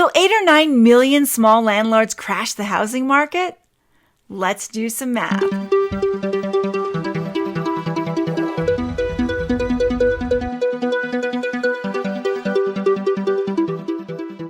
Will 8 or 9 million small landlords crash the housing market? Let's do some math.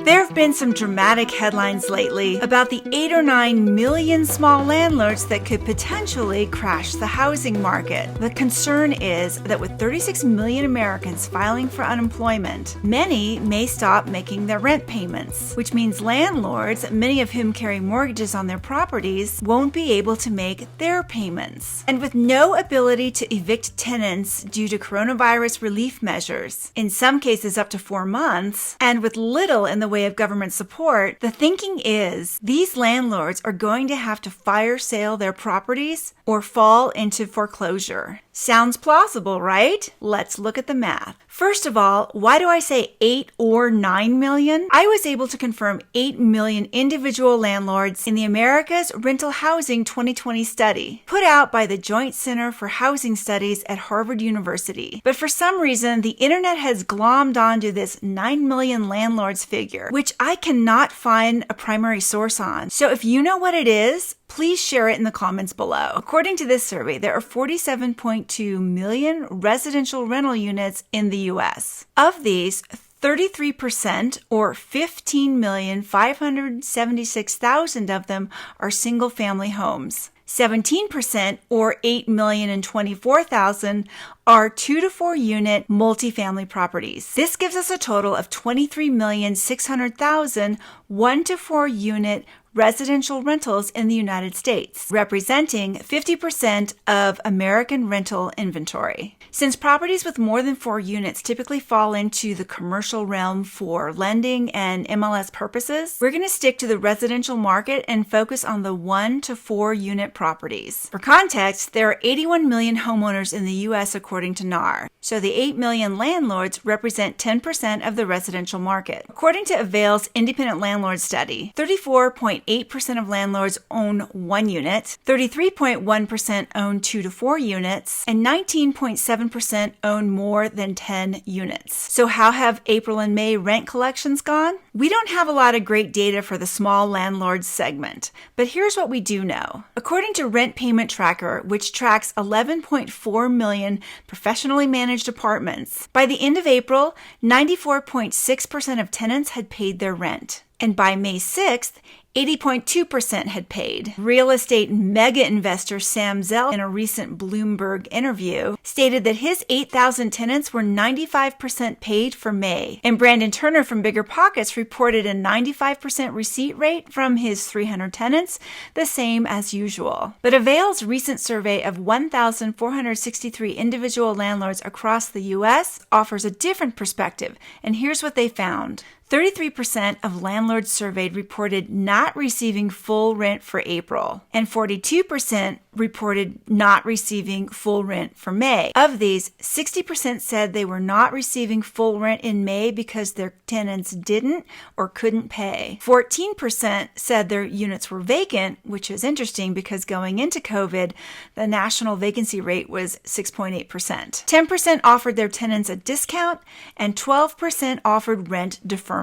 There have been some dramatic headlines lately about the 8 or 9 million small landlords that could potentially crash the housing market. The concern is that with 36 million Americans filing for unemployment, many may stop making their rent payments, which means landlords, many of whom carry mortgages on their properties, won't be able to make their payments. And with no ability to evict tenants due to coronavirus relief measures, in some cases up to 4 months, and with little in the way of government support, the thinking is these landlords are going to have to fire sale their properties or fall into foreclosure. Sounds plausible, right? Let's look at the math. First of all, why do I say 8 or 9 million? I was able to confirm 8 million individual landlords in the America's Rental Housing 2020 study, put out by the Joint Center for Housing Studies at Harvard University. But for some reason, the internet has glommed onto this 9 million landlords figure, which I cannot find a primary source on. So if you know what it is, please share it in the comments below. According to this survey, there are 47.2 million residential rental units in the U.S. Of these, 33% or 15,576,000 of them are single-family homes. 17% or 8,024,000 are 2 to 4 unit multifamily properties. This gives us a total of 23,600,000 1 to 4 unit residential rentals in the United States, representing 50% of American rental inventory. Since properties with more than 4 units typically fall into the commercial realm for lending and MLS purposes, we're going to stick to the residential market and focus on the 1 to 4 unit properties. For context, there are 81 million homeowners in the U.S. according to NAR, so the 8 million landlords represent 10% of the residential market. According to Avail's independent landlord study, 34.8% of landlords own 1 unit, 33.1% own 2 to 4 units, and 19.7% own more than 10 units. So how have April and May rent collections gone? We don't have a lot of great data for the small landlords segment, but here's what we do know. According to Rent Payment Tracker, which tracks 11.4 million professionally managed apartments, by the end of April, 94.6% of tenants had paid their rent. And by May 6th, 80.2% had paid. Real estate mega investor Sam Zell, in a recent Bloomberg interview, stated that his 8,000 tenants were 95% paid for May. And Brandon Turner from Bigger Pockets reported a 95% receipt rate from his 300 tenants, the same as usual. But Avail's recent survey of 1,463 individual landlords across the U.S. offers a different perspective, and here's what they found. 33% of landlords surveyed reported not receiving full rent for April, and 42% reported not receiving full rent for May. Of these, 60% said they were not receiving full rent in May because their tenants didn't or couldn't pay. 14% said their units were vacant, which is interesting because going into COVID, the national vacancy rate was 6.8%. 10% offered their tenants a discount, and 12% offered rent deferment.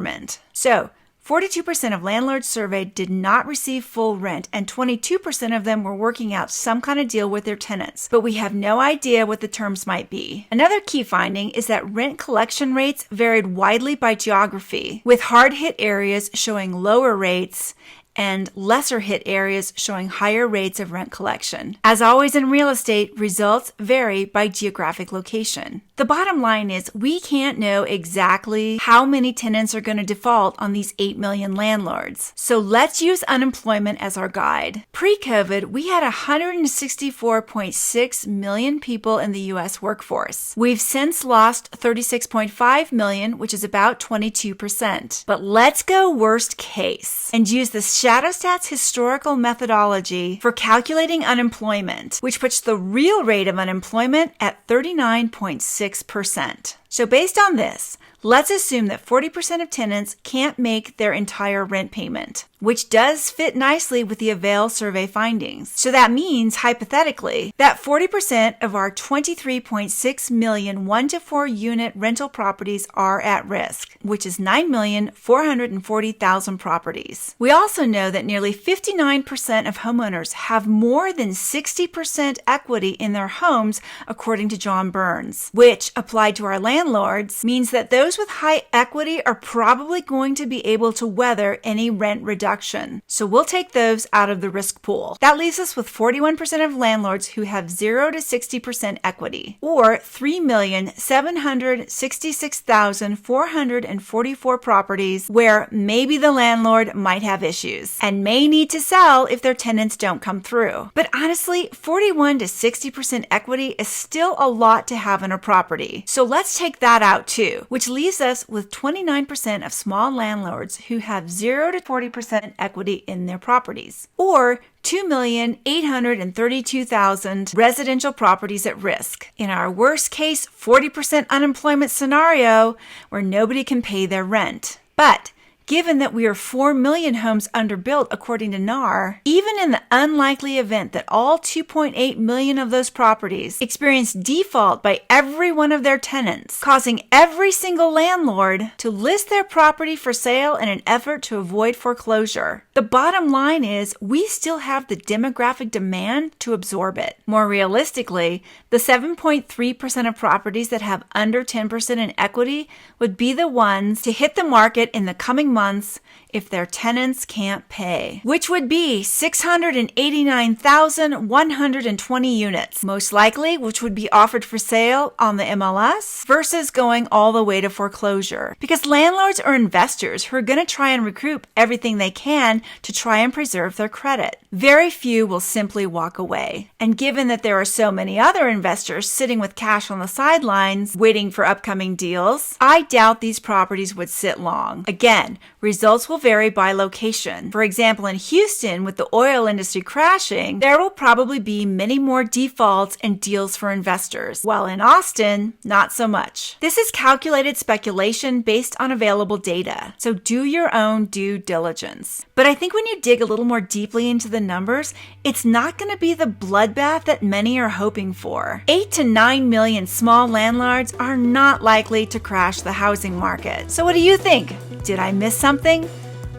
So, 42% of landlords surveyed did not receive full rent, and 22% of them were working out some kind of deal with their tenants, but we have no idea what the terms might be. Another key finding is that rent collection rates varied widely by geography, with hard-hit areas showing lower rates and lesser hit areas showing higher rates of rent collection. As always in real estate, results vary by geographic location. The bottom line is we can't know exactly how many tenants are going to default on these 8 million landlords. So let's use unemployment as our guide. Pre-COVID, we had 164.6 million people in the U.S. workforce. We've since lost 36.5 million, which is about 22%. But let's go worst case and use the ShadowStats historical methodology for calculating unemployment, which puts the real rate of unemployment at 39.6%. So based on this, Let's assume that 40% of tenants can't make their entire rent payment, which does fit nicely with the Avail survey findings. So that means, hypothetically, that 40% of our 23.6 million 1 to 4 unit rental properties are at risk, which is 9,440,000 properties. We also know that nearly 59% of homeowners have more than 60% equity in their homes, according to John Burns, which, applied to our landlords, means that those with high equity are probably going to be able to weather any rent reduction. So we'll take those out of the risk pool. That leaves us with 41% of landlords who have 0 to 60% equity, or 3,766,444 properties where maybe the landlord might have issues and may need to sell if their tenants don't come through. But honestly, 41 to 60% equity is still a lot to have in a property. So let's take that out too, which leaves us with 29% of small landlords who have 0 to 40% equity in their properties, or 2,832,000 residential properties at risk. In our worst case, 40% unemployment scenario where nobody can pay their rent. But given that we are 4 million homes underbuilt according to NAR, even in the unlikely event that all 2.8 million of those properties experience default by every one of their tenants, causing every single landlord to list their property for sale in an effort to avoid foreclosure, the bottom line is we still have the demographic demand to absorb it. More realistically, the 7.3% of properties that have under 10% in equity would be the ones to hit the market in the coming months if their tenants can't pay, which would be 689,120 units, most likely, which would be offered for sale on the MLS versus going all the way to foreclosure. Because landlords are investors who are going to try and recoup everything they can to try and preserve their credit. Very few will simply walk away. And given that there are so many other investors sitting with cash on the sidelines waiting for upcoming deals, I doubt these properties would sit long. Again, results will vary by location. For example, in Houston, with the oil industry crashing, there will probably be many more defaults and deals for investors, while in Austin, not so much. This is calculated speculation based on available data, so do your own due diligence. But I think when you dig a little more deeply into the numbers, it's not going to be the bloodbath that many are hoping for. 8 to 9 million small landlords are not likely to crash the housing market. So what do you think? Did I miss something?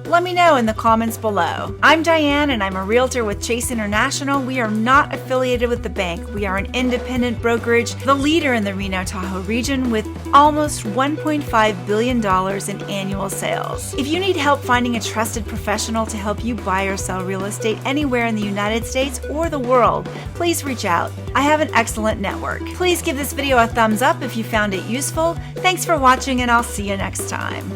Let me know in the comments below. I'm Diane and I'm a realtor with Chase International. We are not affiliated with the bank. We are an independent brokerage, the leader in the Reno-Tahoe region with almost $1.5 billion in annual sales. If you need help finding a trusted professional to help you buy or sell real estate anywhere in the United States or the world, please reach out. I have an excellent network. Please give this video a thumbs up if you found it useful. Thanks for watching and I'll see you next time.